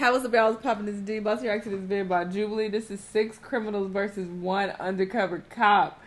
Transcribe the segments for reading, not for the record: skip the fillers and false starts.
How was the I was popping this D? Let's react to this video by Jubilee. This is 6 criminals versus 1 undercover cop.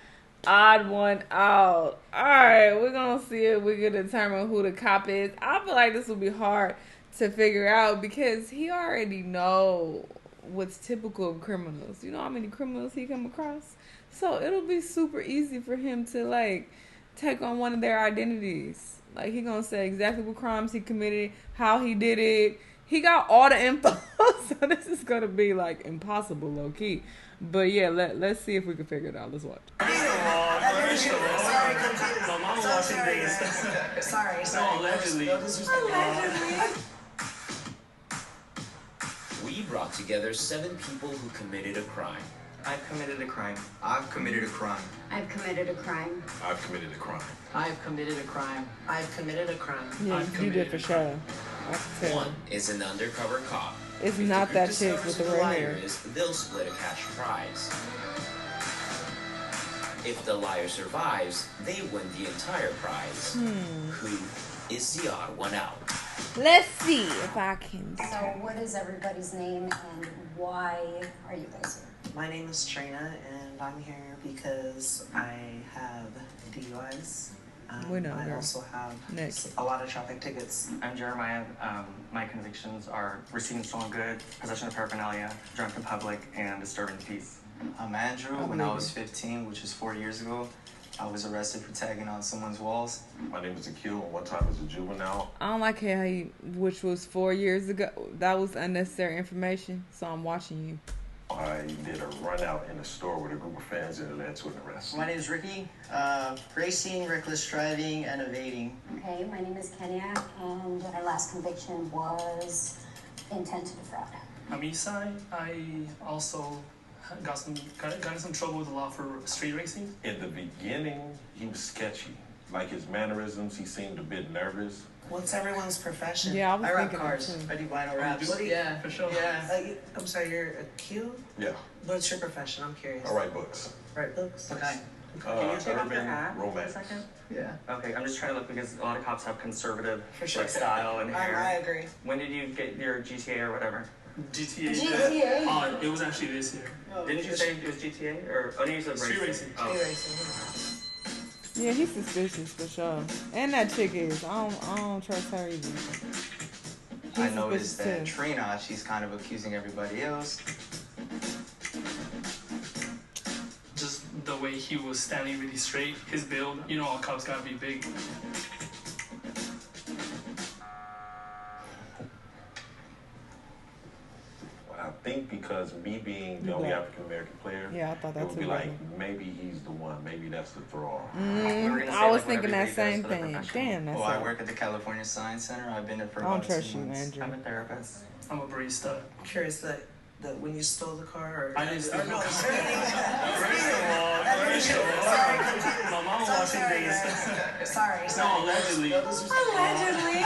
Odd one out. Alright, we're gonna see if we can determine who the cop is. I feel like this will be hard to figure out because he already know what's typical of criminals. You know how many criminals he come across? So it'll be super easy for him to like take on one of their identities. Like he gonna say exactly what crimes he committed, how he did it. He got all the info, so this is gonna be like impossible, low key. But yeah, let's see if we can figure it out. Let's watch. Sorry. Allegedly. We brought together 7 people who committed a crime. I've committed a crime. I've committed a crime. I've committed a crime. I've committed a crime. I've committed a crime. I've committed a crime. Yeah, you did for sure. I can tell. One is an undercover cop. It's If not the that group chick with the discovers who red liar hair. is, they'll split a cash prize. If the liar survives, they win the entire prize. Who is the odd one out? Let's see if I can. So what is everybody's name and why are you guys here? My name is Trina, and I'm here because I have DUIs. We know I her. also have Next. a lot of traffic tickets. I'm Jeremiah. My convictions are receiving stolen goods, possession of paraphernalia, drunk in public, and disturbing the peace. I'm Andrew. When I was 15, which is 4 years ago, I was arrested for tagging on someone's walls. My name is Akil, and one time as a juvenile. I don't like how he, which was 4 years ago. That was unnecessary information. So I'm watching you. I did a run out in a store with a group of fans and it led to an arrest. My name is Ricky. Racing, reckless driving, and evading. Okay, my name is Kenya and my last conviction was intent to defraud. I'm Isai. I also got in some trouble with the law for street racing. In the beginning, he was sketchy. Like his mannerisms, he seemed a bit nervous. What's everyone's profession? Yeah, I was I rap thinking cars. that too. I do vinyl raps. What do you- Yeah, For sure. Yeah. I'm sorry, you're a Q? Yeah, What's your profession? I'm curious. I write books. Write books? Okay. Can you take off your Urban hat for a romance. second? Yeah. Okay, I'm just trying to look because a lot of cops have conservative For sure. like, style and hair. I agree. When did you get your GTA or whatever? GTA. GTA? It was actually this year. Didn't you say it was GTA? Or oh, no, you said Street racing. racing. Oh. Racing. Yeah, he's suspicious for sure. And that chick is. I don't trust her either. I He's noticed that suspicious too. Trina, she's kind of accusing everybody else. Just the way he was standing really straight, his build. You know, all cops gotta be big. I think because me being the only African American player, Yeah, I thought that it would too. be like, wasn't maybe he's the one. Maybe that's the thrall. We were gonna say, I was like, thinking whatever that he same does for the thing. profession. Damn, that's Oh, I all. work at the California Science Center. I've been there for I don't about trust 2 you, months. Andrew. I'm a therapist. I'm a barista. I'm curious that when you stole the car, or I didn't steal the car. First First of all, my mom watching things. Sorry. No, allegedly. I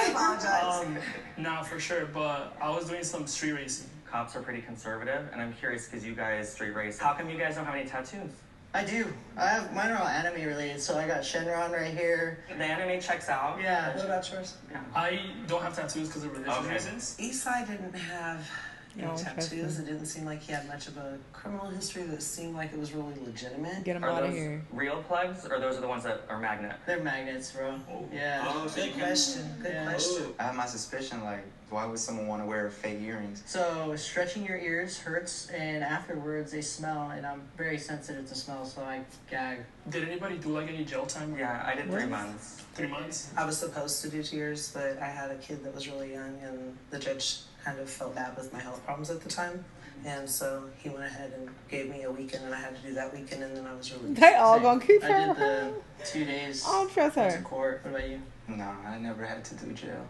apologize. Nah, for sure. But I was doing some street racing. Cops are pretty conservative, and I'm curious because you guys street race. How come you guys don't have any tattoos? I do. I have mine are all anime related, so I got Shenron right here. The anime checks out. Yeah. What about yours? I don't have tattoos because of religious Okay. reasons. Esai didn't have No, any trust me. tattoos. It didn't seem like he had much of a criminal history that seemed like it was really legitimate. Get him Are out of those here. real plugs, or those are the ones that are magnet? They're magnets, bro. Yeah. Good question. Good Yeah. question. I have my suspicion, like, why would someone want to wear fake earrings? So stretching your ears hurts, and afterwards they smell, and I'm very sensitive to smell, so I gag. Did anybody do like any jail time? Yeah, I did 3 What? months. 3 months? I was supposed to do 2 years, but I had a kid that was really young, and the judge kind of felt bad with my health problems at the time. And so he went ahead and gave me a weekend, and I had to do that weekend, and then I was released. They all gonna keep I her. did the 2 days. I don't trust went to her. court. What about you? No, I never had to do jail.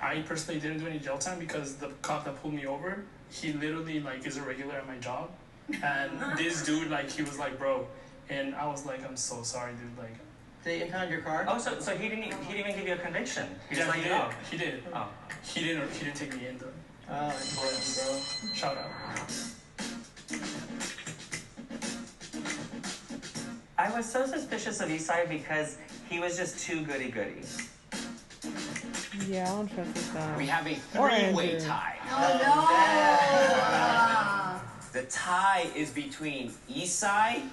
I personally didn't do any jail time because the cop that pulled me over, he literally like is a regular at my job. And this dude, like, he was like, bro. And I was like, I'm so sorry, dude. Like, Did they impound your car? Oh, so he didn't even give you a conviction. He just yeah, let he you did. go. He did. Oh. He didn't take me in though. Oh, important, bro. Shout out. I was so suspicious of Isai because he was just too goody-goody. Yeah, I don't trust this guy. We have a Or 3-way Andrew. tie. Oh, The tie is between Isai,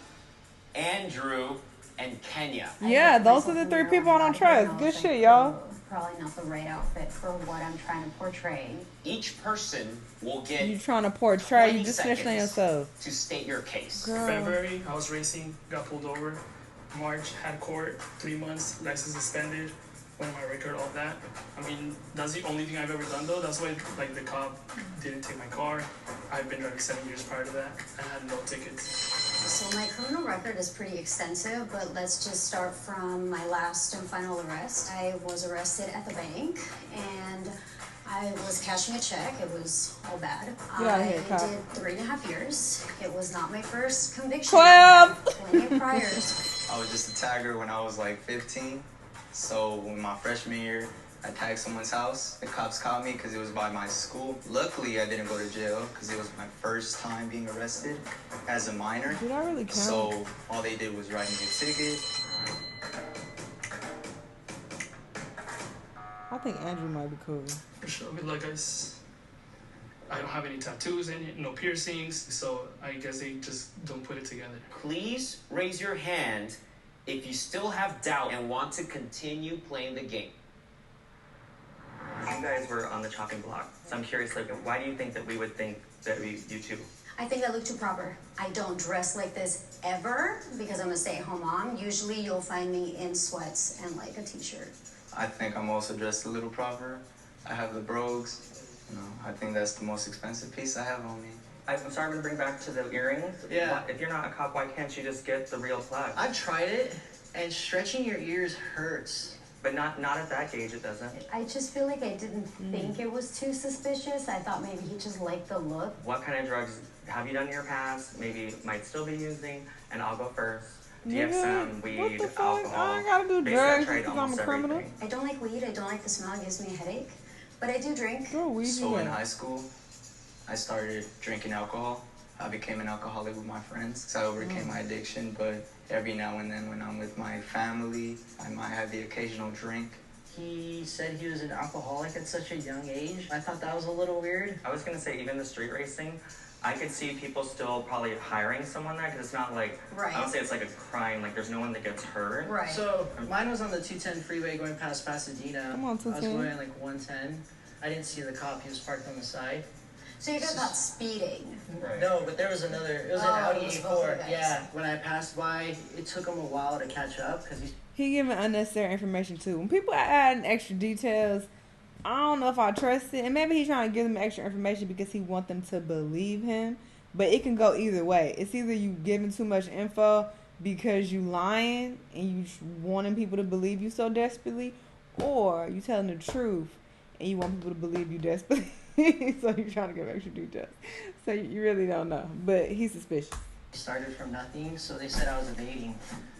Andrew, and Kenya. Yeah, those are the three people I don't trust. Good shit, y'all. Probably not the right outfit for what I'm trying to portray. Each person will get You trying to portray, 20 you just snitching on yourself. to state your case. Girl. February, I was racing, got pulled over. March, had court, 3 months, license suspended, went on my record, all that. I mean, that's the only thing I've ever done though. That's why, like, the cop didn't take my car. I've been driving 7 years prior to that. I had no tickets. So my criminal record is pretty extensive, but let's just start from my last and final arrest. I was arrested at the bank, and I was cashing a check. It was all bad. Get out of here, I cop. did 3.5 years. It was not my first conviction. 12. I had plenty of priors. I was just a tagger when I was like 15. So when my freshman year, I tagged someone's house. The cops caught me because it was by my school. Luckily, I didn't go to jail because it was my first time being arrested as a minor. Did I really count? So all they did was write me a ticket. I think Andrew might be cool. For sure. But like I don't have any tattoos, no piercings, so I guess they just don't put it together. Please raise your hand if you still have doubt and want to continue playing the game. You guys were on the chopping block, so I'm curious, like, why do you think that we would think that you two? I think I look too proper. I don't dress like this ever because I'm a stay-at-home mom. Usually you'll find me in sweats and like a t-shirt. I think I'm also dressed a little proper. I have the brogues. You know, I think that's the most expensive piece I have on me. I'm sorry, I'm gonna bring back to the earrings. Yeah. If you're not a cop, why can't you just get the real plaque? I've tried it, and stretching your ears hurts. But not at that gauge, it doesn't. I just feel like I didn't think it was too suspicious. I thought maybe he just liked the look. What kind of drugs have you done in your past? Maybe might still be using, and I'll go first. Do you have some weed, what the fuck? alcohol? I ain't gotta do Basically, I drugs tried because I'm almost a criminal. everything. I don't like weed. I don't like the smell. It gives me a headache. But I do drink. Girl, weed So you in at? high school, I started drinking alcohol. I became an alcoholic with my friends, so I overcame my addiction. But every now and then when I'm with my family, I might have the occasional drink. He said he was an alcoholic at such a young age. I thought that was a little weird. I was gonna say, even the street racing, I could see people still probably hiring someone there, because it's not like, Right. I don't say it's like a crime, like there's no one that gets hurt. Right. So mine was on the 210 freeway going past Pasadena. Come on, I was 210. going at like 110. I didn't see the cop. He was parked on the side. So you guys got speeding. Right. No, but there was another. It was Oh, an Audi it was both A4. of you guys. Yeah. When I passed by, it took him a while to catch up because He giving unnecessary information too. When people are adding extra details, I don't know if I trust it. And maybe he's trying to give them extra information because he wants them to believe him. But it can go either way. It's either you giving too much info because you lying and you wanting people to believe you so desperately, or you telling the truth and you want people to believe you desperately. So you're trying to give extra details. So you really don't know. But he's suspicious. started from nothing. So they said I was evading.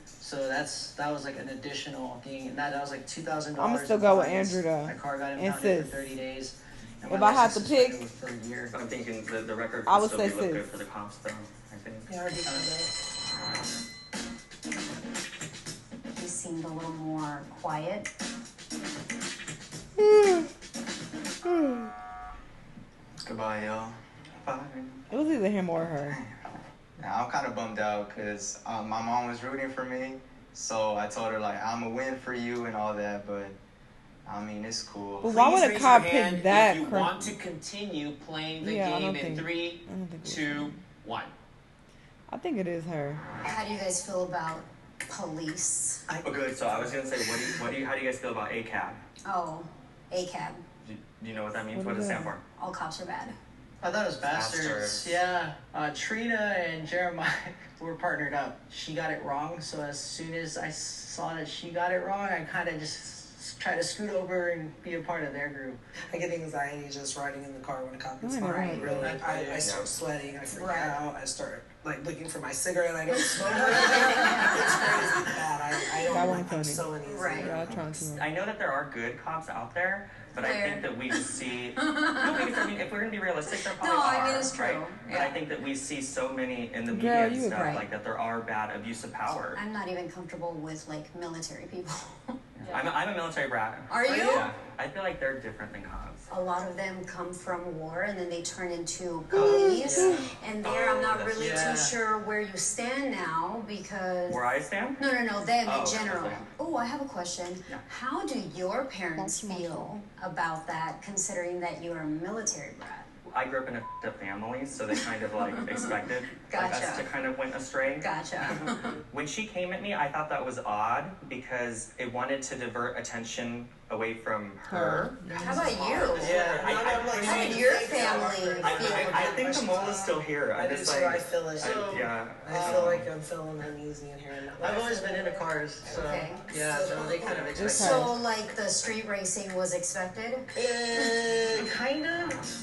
So that was like an additional thing, and that was like $2,000. I'ma still go with Andrew, though. My car got And impounded sis. for 30 days. and If my I had to license pick- suspended for a year. But I'm thinking the record I could would still be say look sis. good for the cops, though, I think. Yeah, I already found out. He seemed a little more quiet. Goodbye, y'all. Fine. It was either him or her. Now, I'm kind of bummed out because my mom was rooting for me. So I told her, like, I'm going to win for you and all that. But, I mean, it's cool. But why would a Please raise cop your pick hand that? if you want to continue playing the Yeah, I game don't in think- 3, I don't think it is 2, 1. I think it is her. How do you guys feel about police? Oh, good. So I was gonna say, how do you guys feel about ACAB? Oh, ACAB. Do you know what that means? What What does is it stand that? for? All cops are bad. I thought it was bastards. Bastards. Yeah. Trina and Jeremiah were partnered up. She got it wrong, so as soon as I saw that she got it wrong, I kind of just tried to scoot over and be a part of their group. I get anxiety just riding in the car when a cop is I know, following me. right. Really, I start sweating. I freak Right. out. I start like looking for my cigarette. I don't smoke. It's crazy bad. I don't. That Like, wasn't I'm funny. so uneasy. Right. Yeah, I'm trying to. I know that there are good cops out there, but I Where? think that we just see. No, because I mean, if we're gonna be realistic, there probably No, are. I mean, it's true. Right? But I Yeah. think that we see so many in the Girl, media and you stuff, right. like that there are bad abuse of power. I'm not even comfortable with like military people. I'm a military brat. Are you? Yeah. I feel like they're different than cops. a lot of them come from war and then they turn into police. Yeah. And there I'm not really too sure where you stand now because... Where I stand? No, them in general. Oh, I have a question. Yeah. How do your parents feel about that, considering that you are a military brat? I grew up in a family, so they kind of like expected us to kind of went astray. Gotcha. When she came at me, I thought that was odd because it wanted to divert attention away from her. How about you? Yeah, how did your family feel? I think the mole is still here. I feel like I feel like I'm feeling uneasy in here. I've always been into cars, so so they kind of expect. So like the street racing was expected? Kind of.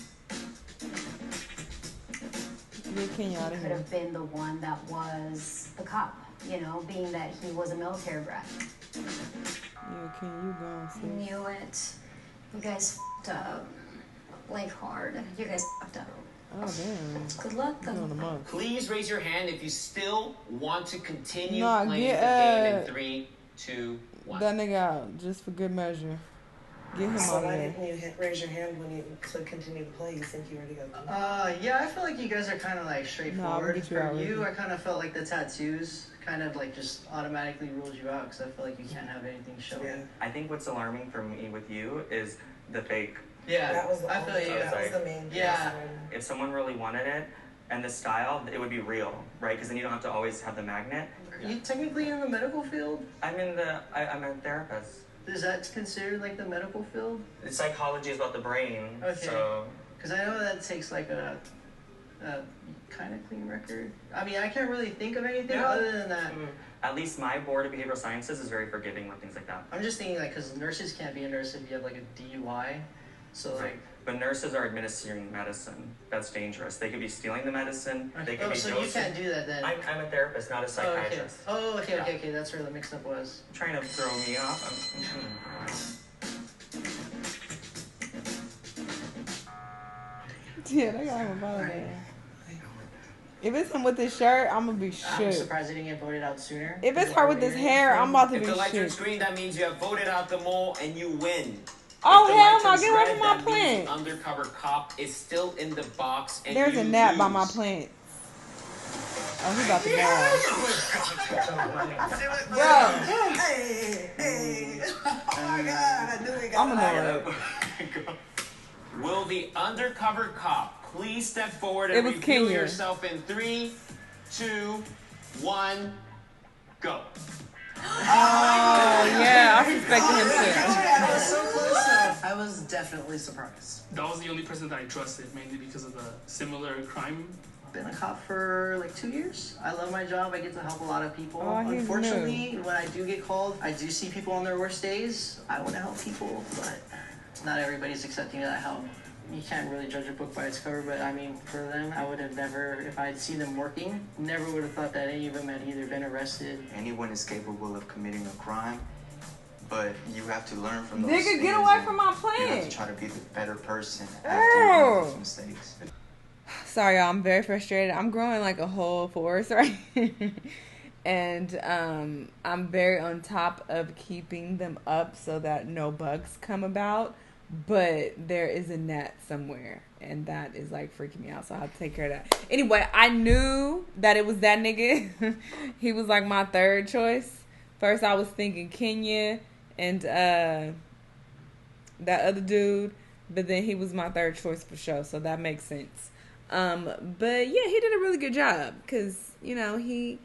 Could have been the one that was the cop, you know, being that he was a military brat. Yeah, can you go and see? I knew it. You guys f***ed up. Like hard. You guys f***ed up. Oh, damn. Good luck, though. Please raise your hand if you still want to continue playing the game in 3, 2, 1. That nigga out, just for good measure. Get him so out why there. didn't you raise your hand when you could continue to play? You think you already got them? Yeah, I feel like you guys are kind of like straightforward. For you, I kind of felt like the tattoos kind of like just automatically ruled you out because I feel like you can't have anything showing. Yeah. I think what's alarming for me with you is the fake. Yeah, that was the I feel you. That was the main. Yeah. If someone really wanted it and the style, it would be real, right? Because then you don't have to always have the magnet. Are you technically in the medical field? I'm a therapist. Is that considered like the medical field? Psychology is about the brain. Okay. So. Because I know that takes like a kind of clean record. I mean, I can't really think of anything other than that. At least my board of behavioral sciences is very forgiving with things like that. I'm just thinking like, because nurses can't be a nurse if you have like a DUI. So like. But nurses are administering medicine. That's dangerous. They could be stealing the medicine. They could be so you can't do that then? I'm a therapist, not a psychiatrist. Okay. That's where the mix-up was. Trying to throw me off. Yeah, they got him about there. If it's him with his shirt, I'm gonna be shook. I'm surprised he didn't get voted out sooner. If it's her with his hair, I'm about to be shook. If the lights are green, that means you have voted out the mole and you win. Oh, hell no, get away from my plant. Undercover cop is still in the box and there's a gnat by my plant. Oh, he about to die. Bro. Hey. Oh my God, I knew he got I'm gonna know. Will the undercover cop please step forward and reveal Kenya. yourself in 3, 2, 1, go. Oh, yeah, I suspected him too. I was so close. I was definitely surprised. That was the only person that I trusted, mainly because of the similar crime. Been a cop for like 2 years. I love my job. I get to help a lot of people. Oh, Unfortunately, when I do get called, I do see people on their worst days. I want to help people, but not everybody's accepting of that help. You can't really judge a book by its cover, but I mean, for them, I would have never, if I'd seen them working, never would have thought that any of them had either been arrested. Anyone is capable of committing a crime, but you have to learn from those Nigga, get away from my You have plant. to try to be the better person after you make those mistakes. Sorry, y'all. I'm very frustrated. I'm growing like a whole forest right and I'm very on top of keeping them up so that no bugs come about. But there is a gnat somewhere, and that is like freaking me out. So I have to take care of that. Anyway, I knew that it was that nigga. He was like my third choice. First, I was thinking Kenya and that other dude, but then he was my third choice for sure. So that makes sense. But yeah, he did a really good job because you know he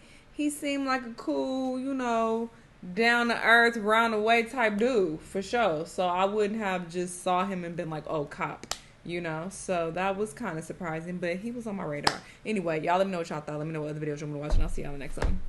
seemed like a cool, you know, down to earth, round the way type dude for sure. So I wouldn't have just saw him and been like, oh, cop, you know. So that was kind of surprising, but he was on my radar. Anyway, y'all let me know what y'all thought. Let me know what other videos you want me to watch, and I'll see y'all in the next one.